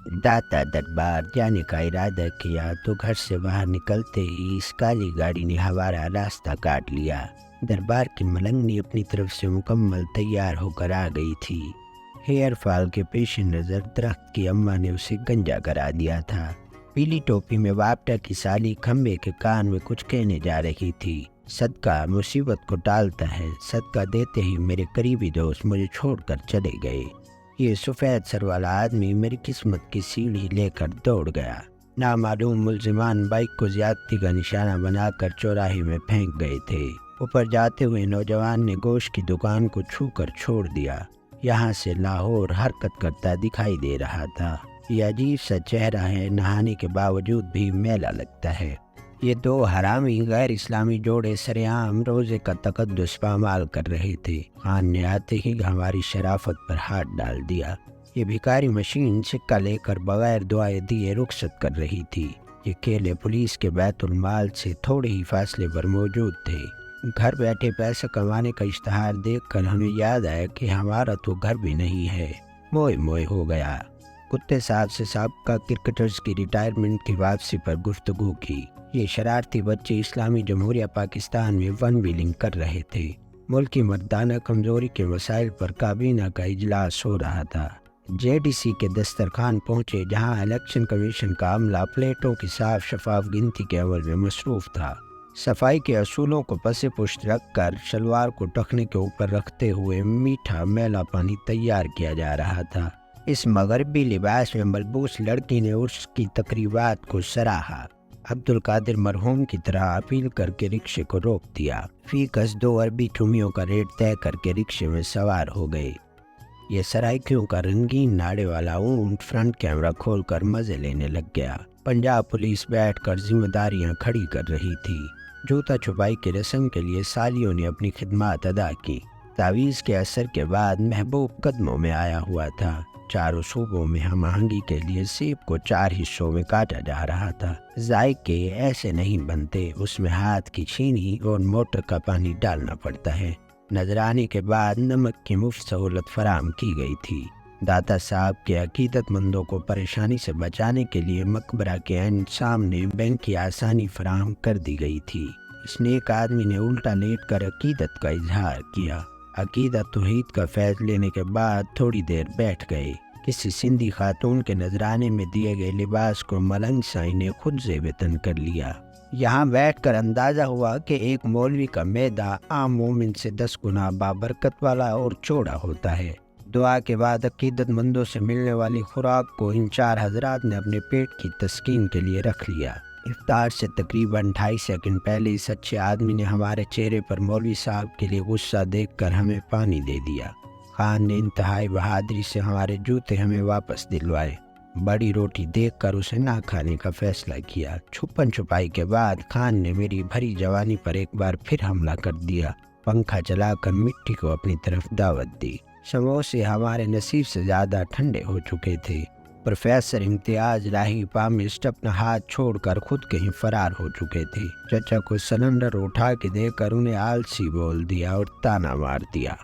दाता दरबार जाने का इरादा किया तो घर से बाहर निकलते ही इस काली गाड़ी ने हमारा रास्ता काट लिया। दरबार की मलंगनी अपनी तरफ से मुकम्मल तैयार होकर आ गई थी। हेयर फॉल के पेश नज़र दरख्त की अम्मा ने उसे गंजा करा दिया था। पीली टोपी में वापटा की साली खम्बे के कान में कुछ कहने जा रही थी। सदका मुसीबत को टालता है, सदका देते ही मेरे करीबी दोस्त मुझे छोड़कर चले गए। ये सफ़ेद सर वाला आदमी मेरी किस्मत की सीढ़ी लेकर दौड़ गया। नामालूम मुलजिमान बाइक को ज्यादती का निशाना बनाकर चौराहे में फेंक गए थे। ऊपर जाते हुए नौजवान ने गोश्त की दुकान को छूकर छोड़ दिया। यहाँ से लाहौर हरकत करता दिखाई दे रहा था। यह अजीब सा चेहरा है, नहाने के बावजूद भी मैला लगता है। ये दो हरामी गैर इस्लामी जोड़े सरेआम रोज़े का तकद्दुस पामाल कर रहे थे। खान ने आते ही हमारी शराफत पर हाथ डाल दिया। ये भिखारी मशीन सिक्का लेकर बगैर दुआए दिए रुखसत कर रही थी। ये केले पुलिस के बैतुल माल से थोड़े ही फासले पर मौजूद थे। घर बैठे पैसा कमाने का इश्तहार देखकर हमें याद आया कि हमारा तो घर भी नहीं है। मोए मोए हो गया। कुत्ते साहब से साबका क्रिकेटर्स की रिटायरमेंट की वापसी पर गुफ्तगू की। ये शरारती बच्चे इस्लामी जमहूरिया पाकिस्तान में वन व्हीलिंग कर रहे थे। मुल्क की मर्दाना कमजोरी के मसाइल पर काबीना का इजलास हो रहा था। जेडीसी के दस्तरखान पहुंचे, जहां इलेक्शन कमीशन का अमला प्लेटों की साफ शफाफ गिनती के अमल में मसरूफ था। सफाई के असूलों को पसे पुष्ट रखकर शलवार को टखने के ऊपर रखते हुए मीठा मैला पानी तैयार किया जा रहा था। इस मगरबी लिबास में मलबूस लड़की ने उसकी तकरीबात को सराहा। अब्दुल कादिर मरहूम की तरह अपील करके रिक्शे को रोक दिया। फीकस 2 अरबी ठुमियों का रेट तय करके रिक्शे में सवार हो गए। ये सराइकियों का रंगीन नाड़े वाला ऊंट फ्रंट कैमरा खोलकर मजे लेने लग गया। पंजाब पुलिस बैठकर जिम्मेदारियां खड़ी कर रही थी। जूता छुपाई की रस्म के लिए सालियों ने अपनी खिदमत अदा की। तावीज़ के असर के बाद महबूब कदमों में आया हुआ था। चारों सूबों में हम आहंगी के लिए सेब को 4 हिस्सों में काटा जा रहा था। जायके ऐसे नहीं बनते, उसमें हाथ की चीनी और मोटर का पानी डालना पड़ता है। नजराने के बाद नमक की मुफ्त सहूलत फराम की गई थी। दाता साहब के अकीदतमंदों को परेशानी से बचाने के लिए मकबरा के एंड सामने बैंक की आसानी फराम कर दी गई थी। इस नेक आदमी ने उल्टा लेट कर अकीदत का इजहार किया। अकीदत तौहीद का फैज लेने के बाद थोड़ी देर बैठ गए। किसी सिंधी खातून के नजराने में दिए गए लिबास को मलंग साई ने खुद से वेतन कर लिया। यहाँ बैठकर अंदाजा हुआ कि एक मौलवी का मैदा आम मोमिन से 10 गुना बाबरकत वाला और चौड़ा होता है। दुआ के बाद अकीदतमंदों से मिलने वाली खुराक को इन 4 हजरात ने अपने पेट की तस्कीन के लिए रख लिया। इफ्तार से तकरीबन 2.5 सेकंड पहले इस अच्छे आदमी ने हमारे चेहरे पर मौलवी साहब के लिए गुस्सा देखकर हमें पानी दे दिया। खान ने इंतहाई बहादुरी से हमारे जूते हमें वापस दिलवाए। बड़ी रोटी देखकर उसे ना खाने का फैसला किया। छुपन छुपाई के बाद खान ने मेरी भरी जवानी पर एक बार फिर हमला कर दिया। पंखा चलाकर मिट्टी को अपनी तरफ दावत दी। समोसे हमारे नसीब से ज़्यादा ठंडे हो चुके थे। प्रोफेसर इम्तियाज राही पामिस्ट अपना हाथ छोड़कर खुद कहीं फरार हो चुके थे। चचा को सिलेंडर उठा के देकर उन्हें आलसी बोल दिया और ताना मार दिया।